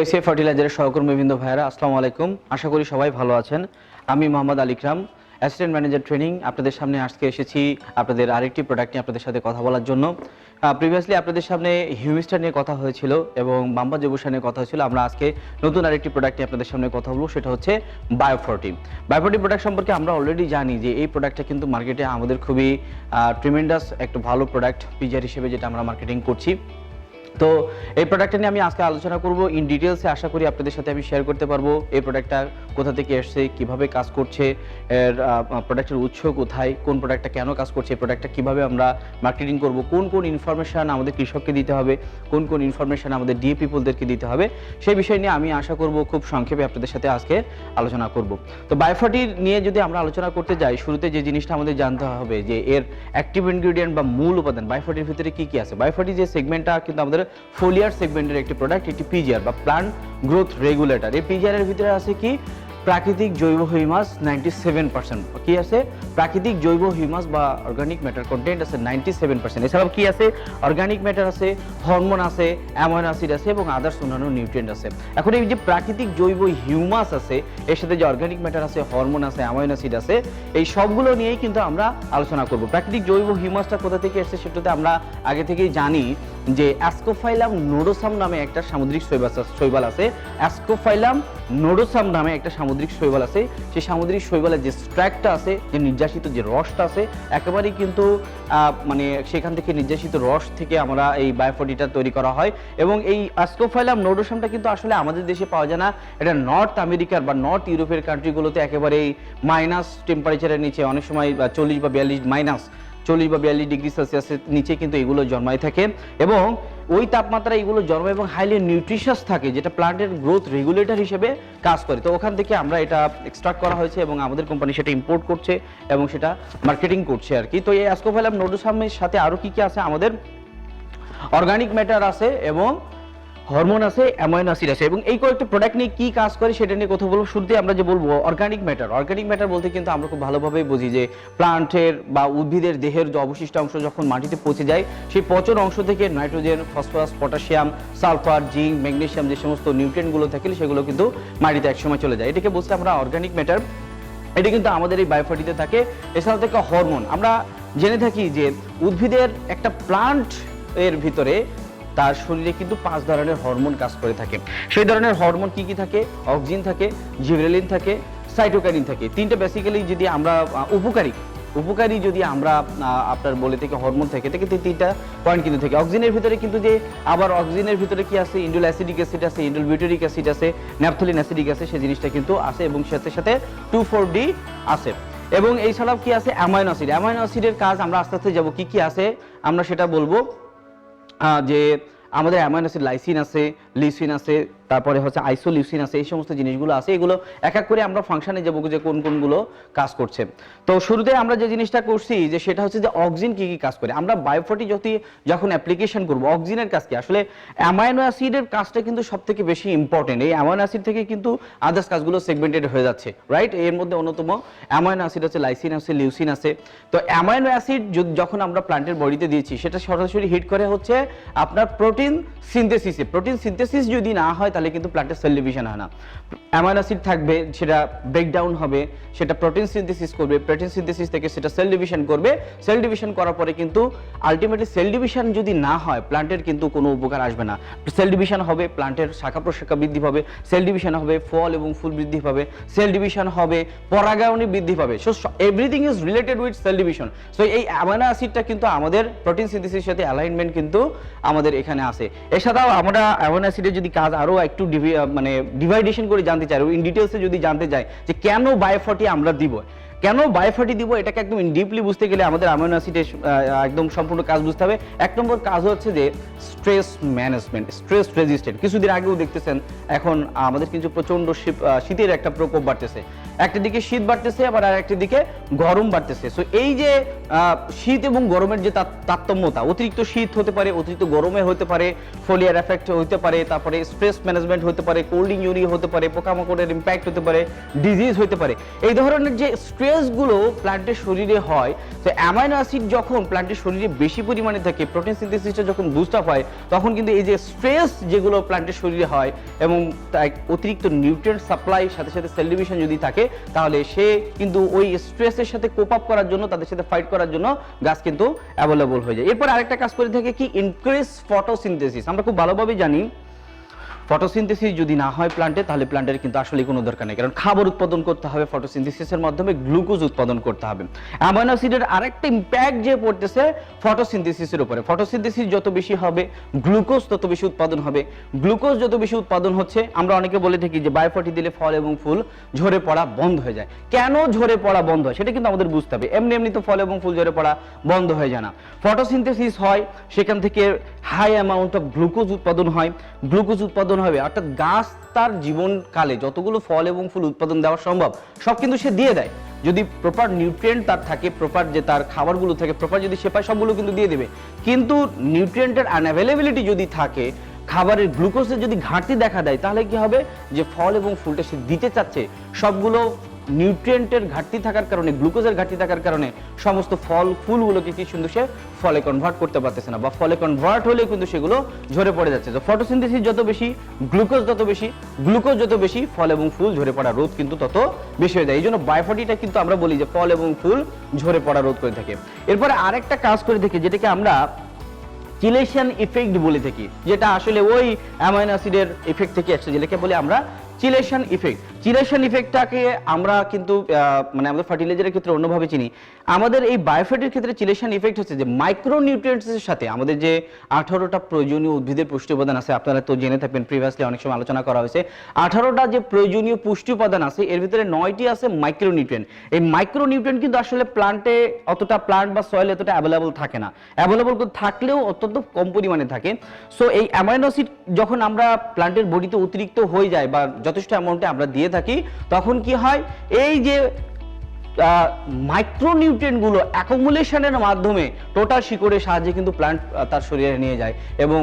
SA ফার্টিলাইজারের সহকর্মীবৃন্দ ভাইয়েরা আসসালামু আলাইকুম। আশা করি সবাই ভালো আছেন। আমি মোহাম্মদ আলিকরাম, অ্যাসিস্ট্যান্ট ম্যানেজার ট্রেনিং, আপনাদের সামনে আজকে এসেছি আপনাদের আরেকটি প্রোডাক্ট নিয়ে আপনাদের সাথে কথা বলার জন্য। প্রিভিয়াসলি আপনাদের সামনে হিউমিস্টার নিয়ে কথা হয়েছিল এবং বাম্বা জৈবসার নিয়ে কথা হয়েছিল। আমরা আজকে নতুন আরেকটি প্রোডাক্ট নিয়ে আপনাদের সামনে কথা বলবো, সেটা হচ্ছে বায়োফর্টি। বায়োফর্টি প্রোডাক্ট সম্পর্কে আমরা অলরেডি জানি যে এই প্রোডাক্টটা কিন্তু মার্কেটে আমাদের খুবই ট্রিমেন্ডাস একটা ভালো প্রোডাক্ট পিজিআর হিসেবে যেটা আমরা মার্কেটিং করছি। তো এই প্রোডাক্টটা নিয়ে আমি আজকে আলোচনা করব ইন ডিটেলসে। আশা করি আপনাদের সাথে আমি শেয়ার করতে পারবো এই প্রোডাক্টটা কোথা থেকে এসছে, কিভাবে কাজ করছে, এর প্রোডাক্টের উৎস কোথায়, কোন প্রোডাক্টটা কেন কাজ করছে, এই প্রোডাক্টটা কিভাবে আমরা মার্কেটিং করব, কোন কোন ইনফরমেশন আমাদের কৃষককে দিতে হবে, কোন কোন ইনফরমেশন আমাদের ডিএ পিপলদেরকে দিতে হবে, সেই বিষয় নিয়ে আমি আশা করব খুব সংক্ষেপে আপনাদের সাথে আজকে আলোচনা করব। তো বায়োফর্টি নিয়ে যদি আমরা আলোচনা করতে যাই, শুরুতে যে জিনিসটা আমাদের জানতে হবে যে এর অ্যাক্টিভ ইনগ্রেডিয়েন্ট বা মূল উপাদান বায়োফর্টির ভিতরে কি কি আছে। বায়োফর্টি যে সেগমেন্টটা কিন্তু আমাদের ফোলিয়ার সেগমেন্টের একটি প্রোডাক্ট, একটি পিজিআর বা প্লান্ট গ্রোথ রেগুলেটর। এই পিজিআর এর ভিতরে আছে কি প্রাকৃতিক জৈব হিউমাস 97%। কি আছে? প্রাকৃতিক জৈব হিউমাস বা অর্গানিক ম্যাটার কন্টেন্ট আছে 97%। এছাড়াও কি আছে? অর্গানিক ম্যাটার আছে, হরমোন আছে, অ্যামাইনো অ্যাসিড আছে এবং আদার্স অন্যান্য নিউট্রিয়েন্ট আছে। এখন এই যে প্রাকৃতিক জৈব হিউমাস আছে, এর সাথে যে অর্গানিক ম্যাটার আছে, হরমোন আছে, অ্যামাইনো অ্যাসিড আছে, এই সবগুলো নিয়েই কিন্তু আমরা আলোচনা করব। প্রাকৃতিক জৈব হিউমাসটা কোথা থেকে এসেছে সেটাতে আমরা আগে থেকেই জানি যে অ্যাসকোফাইলাম নোডোসাম নামে একটা সামুদ্রিক শৈবাল আছে। অ্যাসকোফাইলাম নোডোসাম নামে একটা সামুদ্রিক শৈবাল আছে। সেই সামুদ্রিক শৈবালের যে স্ট্র্যাকটা আছে, যে নির্যাসিত যে রসটা আছে, একেবারেই কিন্তু মানে সেখান থেকে নির্যাসিত রস থেকে আমরা এই বায়োফর্টিটা তৈরি করা হয়। এবং এই অ্যাসকোফাইলাম নোডোসামটা কিন্তু আসলে আমাদের দেশে পাওয়া যায় না। এটা নর্থ আমেরিকার বা নর্থ ইউরোপের কান্ট্রিগুলোতে একেবারেই মাইনাস টেম্পারেচারের নিচে, অনেক সময় 40 বা 42 ডিগ্রি সেলসিয়াসের নিচে কিন্তু এগুলো জন্মায় থাকে এবং ওই তাপমাত্রা এগুলো জন্মায় এবং হাইলি নিউট্রিশাস থাকে, যেটা প্লান্টের গ্রোথ রেগুলেটর হিসেবে কাজ করে। তো ওখান থেকে আমরা এটা এক্সট্রাক্ট করা হয়েছে এবং আমাদের কোম্পানি সেটা ইম্পোর্ট করছে এবং সেটা মার্কেটিং করছে আর কি। তো এই অ্যাসকোফাইলাম নোডোসামের সাথে আরও কি কি আছে? আমাদের অর্গানিক ম্যাটার আছে এবং হরমোন আছে, অ্যামাইনো অ্যাসিড আছে এবং এই কয়েকটা প্রোডাক্ট নিয়ে কি কাজ করে সেটা নিয়ে কথা বলবো। শুরুতে আমরা যে বলবো অর্গানিক ম্যাটার। অর্গানিক ম্যাটার বলতে কিন্তু আমরা খুব ভালোভাবেই বুঝি যে প্লান্টের বা উদ্ভিদের দেহের যে অবশিষ্ট অংশ যখন মাটিতে পচে যায়, সেই পচন অংশ থেকে nitrogen, phosphorus, potassium, sulphur, zinc, magnesium যে সমস্ত নিউট্রিয়েন্টগুলো থাকে সেগুলো কিন্তু মাটিতে একসময় চলে যায়। এটাকে বলছি আমরা অর্গানিক ম্যাটার। এটা কিন্তু আমাদের এই বায়োফর্টিতে থাকে। এছাড়াও থেকে হরমোন। আমরা জেনে থাকি যে উদ্ভিদের একটা প্লান্ট এর ভিতরে তার শরীরে কিন্তু 5 ধরনের হরমোন কাজ করে থাকে। সেই ধরনের হরমোন কি কি থাকে? অক্সিন থাকে, জিবরেলিন থাকে, সাইটোকাইনিন থাকে। তিনটা বেসিক্যালি যদি আমরা উপকারী যদি আমরা আপনার বলে থেকে হরমোন থেকে তিনটা পয়েন্ট কিন্তু থাকে। অক্সিনের ভিতরে কিন্তু যে আবার অক্সিনের ভিতরে কি আছে? ইন্ডোল অ্যাসিডিক অ্যাসিড আছে, ইন্ডোল বিউটারিক অ্যাসিড আছে, ন্যাপথলিন অ্যাসিডিক আছে, সেই জিনিসটা কিন্তু আছে এবং সাথে সাথে 2,4-D আছে। এবং এই ছাড়াও কি আছে? Amino acid. অ্যামাইনো অ্যাসিডের কাজ আমরা আস্তে আস্তে যাবো কি কি আছে আমরা সেটা বলবো। যে আমাদের অ্যামাইনো অ্যাসিড লাইসিন আছে, লিউসিন আছে, তারপরে হচ্ছে আইসোলিউসিন আছে, এই সমস্ত জিনিসগুলো আছে। এগুলো এক এক করে আমরা ফাংশনে যাবো যে কোন কোনগুলো কাজ করছে। তো শুরুতে আমরা যে জিনিসটা করছি যে সেটা হচ্ছে যে অক্সিন কি কি কাজ করে। আমরা বায়োফর্টি যখন অ্যাপ্লিকেশন করবো, অক্সিনের কাজ কি? আসলে অ্যামাইনো অ্যাসিডের কাজটা কিন্তু সব থেকে বেশি ইম্পর্টেন্ট। এই অ্যামাইনো অ্যাসিড থেকে কিন্তু আদার্স কাজগুলো সেগমেন্টেড হয়ে যাচ্ছে, রাইট? এর মধ্যে অন্যতম অ্যামাইনো অ্যাসিড আছে, লাইসিন আছে, লিউসিন আছে। তো অ্যামাইনো অ্যাসিড যখন আমরা প্লান্টের বডিতে দিয়েছি, সেটা সরাসরি হিট করে হচ্ছে আপনার প্রোটিন সিনথেসিসে। প্রোটিন সিনথেসিস যদি না হয় তাহলে কিন্তু প্লান্টের সেল ডিভিশন হয় না। অ্যামাইনো অ্যাসিড থাকবে, সেটা ব্রেকডাউন হবে, সেটা প্রোটিন সিনথেসিস করবে, প্রোটিন সিনথেসিস থেকে সেটা সেল ডিভিশন করবে। সেল ডিভিশন করার পরে কিন্তু আলটিমেটলি সেল ডিভিশন যদি না হয় প্লান্টের কিন্তু কোনো উপকার আসবে না। সেল ডিভিশন হবে, প্লান্টের শাখা প্রশাখা বৃদ্ধি পাবে, সেল ডিভিশন হবে, ফল এবং ফুল বৃদ্ধি পাবে, সেল ডিভিশন হবে, পরাগায়নে বৃদ্ধি পাবে। So everything is related with cell division. So এই অ্যামাইনো অ্যাসিডটা কিন্তু আমাদের প্রোটিন সিনথেসিসের সাথে অ্যালাইনমেন্ট কিন্তু আমাদের এখানে আছে। এছাড়াও আমরা অ্যামাইনো অ্যাসিডের যদি কাজ আরো একটু ডিভাইডেশন করে জানতে চাই, ইন ডিটেলসে যদি জানতে চাই যে কেন বায়োফর্টি আমরা দিব, কেন বায়োফর্টি দিব, এটাকে একদম ডিপলি বুঝতে গেলে আমাদের অ্যামাইনো অ্যাসিডের একদম সম্পূর্ণ কাজ বুঝতে হবে। এক নম্বর কাজ হচ্ছে যে স্ট্রেস ম্যানেজমেন্ট, স্ট্রেস রেজিস্ট্যান্ট। কিছুদিন আগেও দেখতেছেন এখন আমাদের কিন্তু প্রচন্ড শীতের একটা প্রকোপ বাড়তেছে। একটা দিকে শীত বাড়তেছে, আবার আর একটা দিকে গরম বাড়তেছে। সো এই যে শীত এবং গরমের যে তারতম্যতা, অতিরিক্ত শীত হতে পারে, অতিরিক্ত গরমে হতে পারে, ফোলিয়ার এফেক্ট হতে পারে, তারপরে স্ট্রেস ম্যানেজমেন্ট হতে পারে, কোল্ডিং ইউরি হতে পারে, পোকামাকড়ের ইম্প্যাক্ট হতে পারে, ডিজিজ হতে পারে। এই ধরনের যে স্ট্রেস স্ট্রেসগুলো প্ল্যান্টের শরীরে হয়, তো অ্যামাইনো অ্যাসিড যখন প্ল্যান্টের শরীরে বেশি পরিমাণে থাকে, প্রোটিন সিনথেসিসটা যখন বুস্ট আপ হয়, তখন কিন্তু এই যে স্ট্রেস যেগুলো প্ল্যান্টের শরীরে হয় এবং অতিরিক্ত নিউট্রিয়েন্ট সাপ্লাই সাথে সাথে সেল ডিভিশন যদি থাকে, তাহলে সে কিন্তু ওই স্ট্রেসের সাথে কোপ আপ করার জন্য, তাদের সাথে ফাইট করার জন্য গাছ কিন্তু অ্যাভেলেবল হয়ে যায়। এরপর আরেকটা কাজ করে থাকে কি, ইনক্রিজ ফটোসিনথেসিস। আমরা খুব ভালোভাবে জানি ফটোসিনথেসিস যদি না হয় প্ল্যান্টে, তাহলে প্ল্যান্টের কিন্তু আসলে কোনো দরকার নেই, কারণ খাবার উৎপাদন করতে হবে, ফটোসিনথেসিসের মাধ্যমে গ্লুকোজ উৎপাদন করতে হবে। অ্যামাইনো অ্যাসিডের আরেকটা ইম্প্যাক্ট যে পড়তেছে ফটোসিনথেসিসের উপরে। ফটোসিনথেসিস যত বেশি হবে, গ্লুকোজ তত বেশি উৎপাদন হবে। গ্লুকোজ যত বেশি উৎপাদন হচ্ছে, আমরা অনেকে বলে থাকি যে বায়োফার্টি দিলে ফল এবং ফুল ঝরে পড়া বন্ধ হয়ে যায়। কেন ঝরে পড়া বন্ধ হয় সেটা কিন্তু আমাদের বুঝতে হবে। এমনি এমনি তো ফল এবং ফুল ঝরে পড়া বন্ধ হয়ে যায় না। ফটোসিনথেসিস হয়, সেখান থেকে হাই অ্যামাউন্ট অফ গ্লুকোজ উৎপাদন হয়। গ্লুকোজ উৎপাদন হবে, অর্থাৎ গাছ তার জীবনকালে যতগুলো ফল এবং ফুল উৎপাদন দেওয়া সম্ভব সব কিন্তু সে দিয়ে দেয়। যদি প্রপার নিউট্রিয়েন্ট তার থাকে, প্রপার যে তার খাবারগুলো থাকে প্রপার যদি সে পায়, সবগুলো কিন্তু দিয়ে দেবে। কিন্তু নিউট্রিয়েন্টের আনঅ্যাভেলেবিলিটি যদি থাকে, খাবারের গ্লুকোজের যদি ঘাটতি দেখা দেয়, তাহলে কি হবে, যে ফল এবং ফুলটা সে দিতে চাচ্ছে সবগুলো নিউট্রিয়েন্টের ঘাটতি থাকার কারণে, গ্লুকোজের ঘাটতি থাকার কারণে সমস্ত ফল ফুলগুলোকে কি সুন্দর সে ফলে কনভার্ট করতে পারতেছে না, বা ফলে কনভার্ট হলে কিন্তু সেগুলো ঝরে পড়ে যাচ্ছে। তো ফটোসিনথেসিস যত বেশি, গ্লুকোজ যত বেশি, ফল এবং ফুল ঝরে পড়া রোধ কিন্তু তত বেশি হয়ে যায়। এই জন্য বায়োফার্টিটা কিন্তু আমরা বলি যে ফল এবং ফুল ঝরে পড়া রোধ করে থাকে। এরপরে আরেকটা কাজ করে থাকে, যেটাকে আমরা চিলেশন ইফেক্ট বলে থাকি, যেটা আসলে ওই অ্যামাইনো অ্যাসিডের ইফেক্ট থেকে আসছে, যেটাকে বলি আমরা চিলেশন ইফেক্ট। চিলেশন ইফেক্টটাকে আমরা কিন্তু মানে আমাদের ফার্টিলাইজারের ক্ষেত্রে অন্যভাবে চিনি। আমাদের এই বায়োফার্টির ক্ষেত্রে চিলেশন ইফেক্ট হচ্ছে যে মাইক্রোনিউট্রিয়েন্টসের সাথে আমাদের যে 18টা প্রয়োজনীয় উদ্ভিদের পুষ্টি উপাদান আছে, আপনারা তো জেনে থাকবেন, প্রিভিয়াসলি অনেক সময় আলোচনা করা হয়েছে। 18টা যে প্রয়োজনীয় পুষ্টি উপাদান আছে, এর ভিতরে 9টি আছে মাইক্রোনিউট্রিয়েন্ট। এই মাইক্রোনিউট্রিয়েন্ট কিন্তু আসলে প্লান্টে অতটা, প্লান্ট বা সয়েল এতটা অ্যাভেলেবল থাকে না, অ্যাভেলেবল থাকলেও অত্যন্ত কম পরিমাণে থাকে। সো এই অ্যামাইনো অ্যাসিড যখন আমরা প্লান্টের বডিতে অতিরিক্ত হয়ে যায় বা যথেষ্ট অ্যামাউন্টে আমরা দিয়ে থাকি, তখন কি হয়, এই যে মাইক্রোনিউট্রিয়েন্টগুলো অ্যাকুমুলেশনের মাধ্যমে টোটাল শিকড়ের সাহায্যে কিন্তু প্লান্ট তার শরীরে নিয়ে যায়, এবং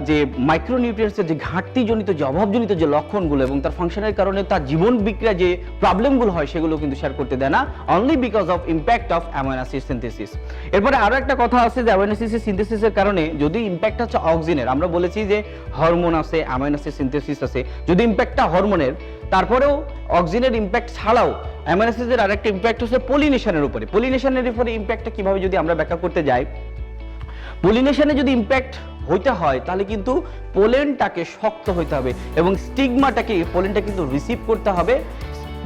যে মাইক্রোনিউট্রিয়েন্টসের যে ঘাটতিজনিত, যে অভাবজনিত যে লক্ষণগুলো এবং তার ফাংশনের কারণে তার জীবন বিক্রিয়া যে প্রবলেমগুলো হয়, সেগুলো কিন্তু শেয়ার করতে দেয় না, only because of impact of amino acid synthesis. এরপরে আরো একটা কথা আছে যে অ্যামাইনো অ্যাসিড সিনথেসিসের কারণে যদি ইম্প্যাক্ট হচ্ছে অক্সিনের, আমরা বলেছি যে হরমোন আছে, অ্যামাইনো অ্যাসিড সিনথেসিস আছে, যদি ইম্প্যাক্টটা হরমোনের, তারপরেও অক্সিনের ইম্প্যাক্ট ছাড়াও অ্যামাইনো অ্যাসিডের আরেকটা ইম্প্যাক্ট হচ্ছে পলিনেশনের উপরে। পলিনেশনের উপরে ইম্প্যাক্টটা কিভাবে যদি আমরা ব্যাখ্যা করতে যাই, পলিনেশনে যদি ইম্প্যাক্ট হইতে হয়, তাহলে কিন্তু পোলেনটাকে শক্ত হইতে হবে এবং স্টিগমাটাকে, পোলেনটা কিন্তু রিসিভ করতে হবে।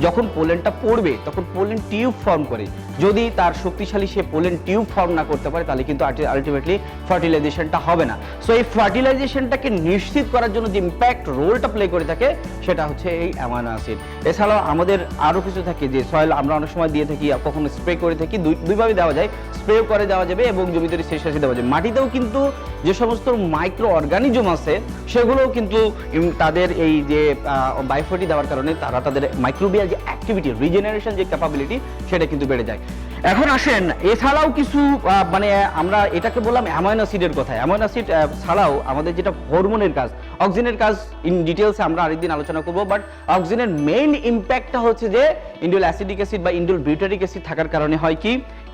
যখন পোলেনটা পড়বে তখন পোলেন টিউব ফর্ম করে, যদি তার শক্তিশালী সে পোলেন টিউব ফর্ম না করতে পারে, তাহলে কিন্তু আলটিমেটলি ফার্টিলাইজেশনটা হবে না। সো এই ফার্টিলাইজেশনটাকে নিশ্চিত করার জন্য যে ইম্প্যাক্ট রোলটা প্লে করে থাকে, সেটা হচ্ছে এই অ্যামাইনো অ্যাসিড। এছাড়াও আমাদের আরও কিছু থাকে, যে সয়েল আমরা অনেক সময় দিয়ে থাকি, কখনো স্প্রে করে থাকি, দুইভাবে দেওয়া যায়, স্প্রেও করে দেওয়া যাবে এবং জমিতে শেষ শেষে দেওয়া যাবে। মাটিতেও কিন্তু যে সমস্ত মাইক্রো অর্গানিজম আছে, সেগুলোও কিন্তু তাদের এই যে বায়োফার্টি দেওয়ার কারণে তারা তাদের মাইক্রোবিয়াল যে অ্যাক্টিভিটি, রিজেনারেশন যে ক্যাপাবিলিটি, সেটা কিন্তু বেড়ে যায়। এখন আসেন, এছাড়াও কিছু মানে আমরা এটাকে বললাম অ্যামাইনো অ্যাসিডের কথা। অ্যামাইনো অ্যাসিড ছাড়াও আমাদের যেটা হরমোনের কাজ, অক্সিনের কাজ ইন ডিটেলসে আমরা আরেকদিন আলোচনা করব। বাট অক্সিনের মেইন ইম্প্যাক্টটা হচ্ছে যে ইন্ডোল অ্যাসিডিক অ্যাসিড বা ইন্ডোল বিউটারিক অ্যাসিড থাকার কারণে হয় কি,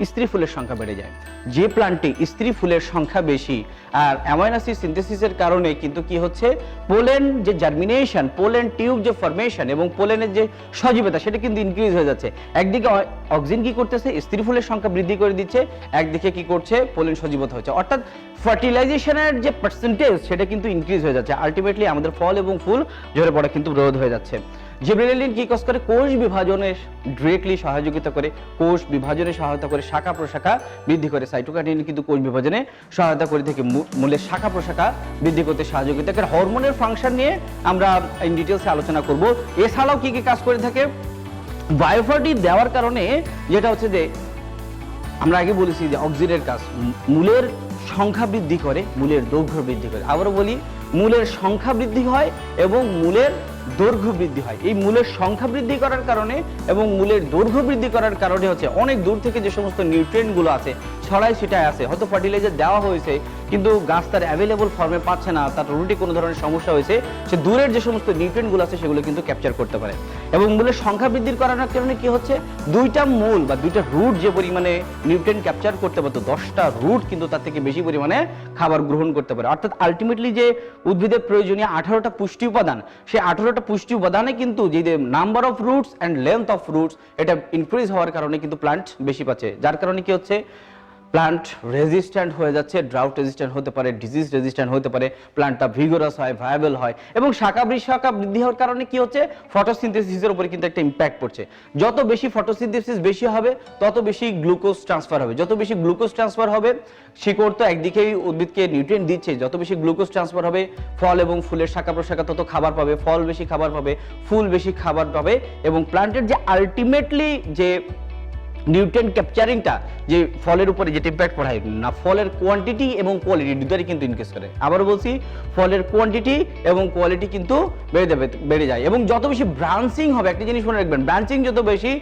স্ত্রী ফুলের সংখ্যা বেড়ে যায়। যে প্লান্টে স্ত্রী ফুলের সংখ্যা বেশি, আর অ্যামাইনো অ্যাসিড সিনথেসিসের কারণে কিন্তু কি হচ্ছে, পোলেন যে জার্মিনেশন, পোলেন টিউব যে ফরমেশন এবং পোলেনের যে সজীবতা, সেটা কিন্তু ইনক্রিজ হয়ে যাচ্ছে। একদিকে অক্সিন কি করতেছে, স্ত্রী ফুলের সংখ্যা বৃদ্ধি করে দিচ্ছে, একদিকে কি করছে, পোলেন সজীবতা হচ্ছে, অর্থাৎ ফার্টিলাইজেশনের যে পার্সেন্টেজ সেটা কিন্তু ইনক্রিজ হয়ে যাচ্ছে। আলটিমেটলি আমাদের ফল এবং ফুল ঝরে পড়া কিন্তু রোধ হয়ে যাচ্ছে। জিবরেলিন কি কাজ করে, কোষ বিভাজনে ডিরেক্টলি সহযোগিতা করে, কোষ বিভাজনে সহায়তা করে, শাখা প্রশাখা বৃদ্ধি করে। সাইটোকাইনিন কিন্তু কোষ বিভাজনে সহায়তা করে থেকে মূলের শাখা প্রশাখা বৃদ্ধি করতে সহযোগিতা করে। হরমোনের ফাংশন নিয়ে আমরা ইন ডিটেলসে আলোচনা করব। এছাড়াও কি কি কাজ করে থাকে, বায়োফার্টি দেওয়ার কারণে যেটা হচ্ছে যে আমরা আগে বলেছি যে অক্সিনের কাজ, মূলের সংখ্যা বৃদ্ধি করে, মূলের দৈর্ঘ্য বৃদ্ধি করে। আবারও বলি, মূলের সংখ্যা বৃদ্ধি হয় এবং মূলের দৈর্ঘ্য বৃদ্ধি হয়। এই মূলের সংখ্যা বৃদ্ধি করার কারণে এবং মূলের দৈর্ঘ্য বৃদ্ধি করার কারণে হচ্ছে অনেক দূর থেকে যে সমস্ত নিউট্রিয়েন্টগুলো আছে, ছড়াই ছিটায় আছে, হয়তো ফার্টিলাইজার দেওয়া হয়েছে কিন্তু গাছ তার অ্যাভেলেবল ফর্মে পাচ্ছে না, তার রুটে কোনো ধরনের সমস্যা হয়েছে, সে দূরের যে সমস্ত নিউট্রিয়েন্টগুলো আছে সেগুলো কিন্তু ক্যাপচার করতে পারে। এবং মূলের সংখ্যা বৃদ্ধির করানোর কারণে কি হচ্ছে, দুইটা মূল বা দুইটা রুট যে পরিমাণে নিউট্রিয়েন্ট ক্যাপচার করতে পারতো, 10টা রুট কিন্তু তার থেকে বেশি পরিমাণে খাবার গ্রহণ করতে পারে। অর্থাৎ আলটিমেটলি যে উদ্ভিদের প্রয়োজনীয় 18টা পুষ্টি উপাদান, সেই 18টা পুষ্টি উপাদানে কিন্তু যে number of roots and length of roots এটা ইনক্রিজ হওয়ার কারণে কিন্তু প্লান্ট বেশি পাচ্ছে, যার কারণে কি হচ্ছে, প্লান্ট রেজিস্ট্যান্ট হয়ে যাচ্ছে, ড্রাউট রেজিস্ট্যান্ট হতে পারে, ডিজিজ রেজিস্ট্যান্ট হতে পারে, প্লান্টটা ভিগোরাস হয়, ভায়াবল হয়। এবং শাখা বৃদ্ধি হওয়ার কারণে কি হচ্ছে, ফটোসিনথেসিসের উপরে কিন্তু একটা ইম্প্যাক্ট পড়ছে। যত বেশি ফটোসিনথেসিস বেশি হবে তত বেশি গ্লুকোজ ট্রান্সফার হবে, যত বেশি গ্লুকোজ ট্রান্সফার হবে, শিকড় তো একদিকেই উদ্ভিদকে নিউট্রিয়েন্ট দিচ্ছে, যত বেশি গ্লুকোজ ট্রান্সফার হবে ফল এবং ফুলের শাখা প্রশাখা তত খাবার পাবে, ফল বেশি খাবার পাবে, ফুল বেশি খাবার পাবে, এবং প্লান্টের যে আলটিমেটলি যে নিউট্রিয়েন্ট ক্যাপচারিংটা যে ফলের উপরে যেটা ইম্প্যাক্ট পড়ায় না, ফলের কোয়ান্টিটি এবং কোয়ালিটি দুটোই কিন্তু ইনক্রিজ করে। আবারও বলছি, ফলের কোয়ান্টিটি এবং কোয়ালিটি কিন্তু বেড়ে যায়। এবং যত বেশি ব্রাঞ্চিং হবে, একটা জিনিস মনে রাখবেন, ব্রাঞ্চিং যত বেশি,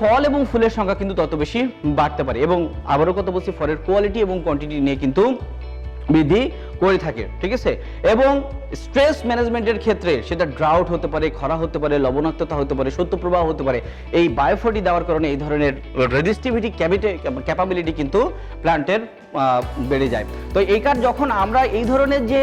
ফল এবং ফুলের সংখ্যা কিন্তু তত বেশি বাড়তে পারে। এবং আবারও কথা বলছি, ফলের কোয়ালিটি এবং কোয়ান্টিটি নিয়ে কিন্তু বৃদ্ধি করে থাকে, ঠিক আছে। এবং স্ট্রেস ম্যানেজমেন্টের ক্ষেত্রে সেটা ড্রাউট হতে পারে, খরা হতে পারে, লবণাক্ততা হতে পারে, শৈত্যপ্রবাহ হতে পারে, এই বায়োফোর্টি দেওয়ার কারণে এই ধরনের রেজিস্টিভিটি ক্যাপাবিলিটি কিন্তু প্ল্যান্টের বেড়ে যায়। তো এই কার যখন আমরা এই ধরনের যে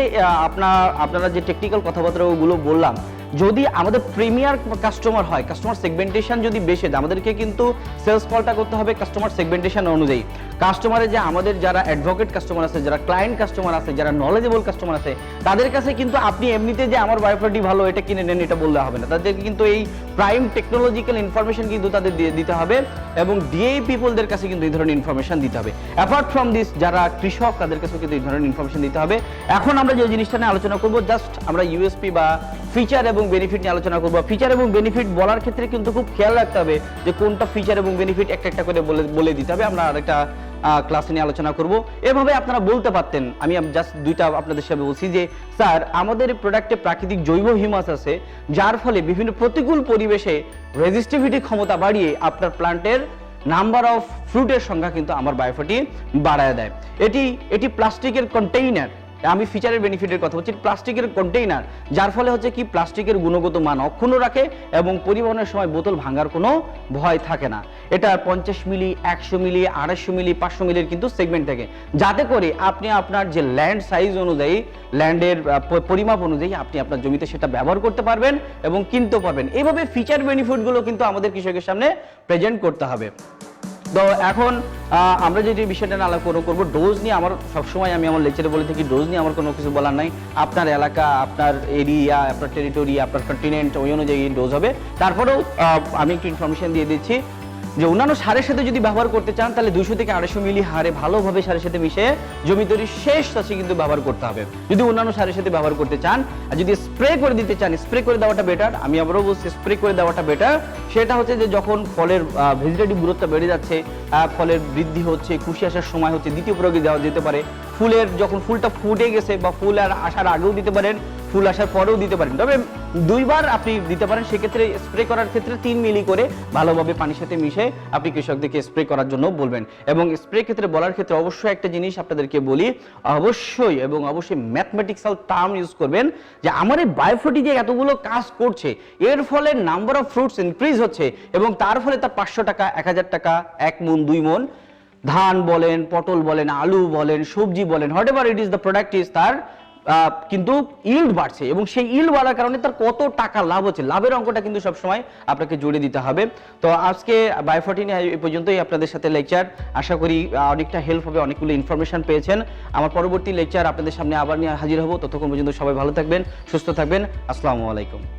আপনারা যে টেকনিক্যাল কথাবার্তাগুলো বললাম, যদি আমাদের প্রিমিয়ার কাস্টমার হয়, কাস্টমার সেগমেন্টেশন যদি বেশি দেয়, আমাদেরকে কিন্তু সেলস কলটা করতে হবে কাস্টমার সেগমেন্টেশন অনুযায়ী। কাস্টমারের যে আমাদের যারা অ্যাডভোকেট কাস্টমার আছে, যারা ক্লায়েন্ট কাস্টমার আছে, যারা নলেজেবল কাস্টমার আছে, তাদের কাছে কিন্তু আপনি এমনিতে যে আমার বায়োফোর্টি ভালো এটা কিনে নেন এটা বললে হবে না, তাদেরকে কিন্তু এই প্রাইম টেকনোলজিক্যাল ইনফরমেশন কিন্তু তাদের দিতে হবে, এবং ডিএ পিপলদের কাছে কিন্তু এই ধরনের ইনফরমেশন দিতে হবে। অ্যাপার্ট ফ্রম দিস, যারা কৃষক তাদের কাছে কিন্তু এই ধরনের ইনফরমেশন দিতে হবে। এখন আমরা যে জিনিসটা নিয়ে আলোচনা করবো, জাস্ট আমরা ইউএসপি বা ফিচার এবং বেনিফিট নিয়ে আলোচনা করবো। ফিচার এবং বেনিফিট বলার ক্ষেত্রে কিন্তু খুব খেয়াল রাখতে হবে যে কোনটা ফিচার এবং বেনিফিট একটা করে বলে দিতে হবে। আমরা আরেকটা ক্লাসে নিয়ে আলোচনা করব। এভাবে আপনারা বলতে পারতেন, আমি জাস্ট দুইটা আপনাদের সাথে বলছি যে স্যার আমাদের প্রোডাক্টে প্রাকৃতিক জৈব হিউমাস আছে, যার ফলে বিভিন্ন প্রতিকূল পরিবেশে রেজিস্টিভিটি ক্ষমতা বাড়িয়ে আপনার প্লান্টের নাম্বার অফ ফ্রুটের সংখ্যা কিন্তু আমার বায়োফোর্টি বাড়ায় দেয়। এটি প্লাস্টিকের কন্টেইনার, আমি ফিচারের বেনিফিটের কথা বলছি, প্লাস্টিকের কন্টেইনার, যার ফলে হচ্ছে কি প্লাস্টিকের গুণগত মান অক্ষুণ্ণ রাখে এবং পরিবহনের সময় বোতল ভাঙার কোনো ভয় থাকে না। এটা 50 মিলি, 100 মিলি, 250 মিলি, 500 মিলির কিন্তু সেগমেন্ট থাকে, যাতে করে আপনি আপনার যে ল্যান্ড সাইজ অনুযায়ী, ল্যান্ডের পরিমাপ অনুযায়ী আপনি আপনার জমিতে সেটা ব্যবহার করতে পারবেন এবং কিনতেও পারবেন। এইভাবে ফিচার বেনিফিটগুলো কিন্তু আমাদের কৃষকের সামনে প্রেজেন্ট করতে হবে। তো এখন আমরা যে বিষয়টা নিয়ে আলোচনা করবো, ডোজ নিয়ে আমার সবসময় আমি আমার লেকচারে বলে থাকি, ডোজ নিয়ে আমার কোনো কিছু বলার নাই। আপনার এলাকা, আপনার এরিয়া, আপনার টেরিটরি, আপনার কন্টিনেন্ট, ওই অনুযায়ী ডোজ হবে। তারপরেও আমি একটু ইনফরমেশন দিয়ে দিচ্ছি যে অন্যান্য সারের সাথে যদি ব্যবহার করতে চান তাহলে 200 থেকে 250 মিলি হারে ভালোভাবে সারের সাথে মিশে জমি তৈরির শেষ চাষে কিন্তু ব্যবহার করতে হবে যদি অন্যান্য সারের সাথে ব্যবহার করতে চান। আর যদি স্প্রে করে দিতে চান, স্প্রে করে দেওয়াটা বেটার। আমি আবারও বলছি, স্প্রে করে দেওয়াটা বেটার। সেটা হচ্ছে যে যখন ফলের ভেজিটেটিভ গ্রোথটা বেড়ে যাচ্ছে, ফলের বৃদ্ধি হচ্ছে, কুশি আসার সময় হচ্ছে, দ্বিতীয় প্রয়োগে দেওয়া যেতে পারে। ফুলের যখন ফুলটা ফুটে গেছে বা ফুল আর আসার আগেও দিতে পারেন, ফুল আসার পরেও দিতে পারেন, তবে 2 বার আপনি দিতে পারেন। সেক্ষেত্রে স্প্রে করার ক্ষেত্রে 3 মিলি করে ভালোভাবে পানির সাথে মিশে আপনি কৃষকদেরকে স্প্রে করার জন্য বলবেন। এবং স্প্রে ক্ষেত্রে বলার ক্ষেত্রে অবশ্যই একটা জিনিস আপনাদেরকে বলি, অবশ্যই এবং অবশ্যই ম্যাথমেটিক্যাল টার্ম ইউজ করবেন যে আমার এই বায়োফোর্টি যে এতগুলো কাজ করছে, এর ফলে নাম্বার অফ ফ্রুটস ইনক্রিজ হচ্ছে এবং তার ফলে তার 500 টাকা, 1000 টাকা, 1 মন, 2 মন ধান বলেন, পটল বলেন, আলু বলেন, সবজি বলেন, what ever it is the product is, তার কিন্তু ইল্ড বাড়ছে এবং সেই ইল্ড বাড়ার কারণে তার কত টাকা লাভ হচ্ছে, লাভের অঙ্কটা কিন্তু সবসময় আপনাকে জুড়ে দিতে হবে। তো আজকে বায়োফোর্টি নিয়ে এই পর্যন্তই আপনাদের সাথে লেকচার। আশা করি অনেকটা হেল্প হবে, অনেকগুলো ইনফরমেশন পেয়েছেন। আমার পরবর্তী লেকচার আপনাদের সামনে আবার নিয়ে হাজির হব। ততক্ষণ পর্যন্ত সবাই ভালো থাকবেন, সুস্থ থাকবেন। আসসালামু আলাইকুম।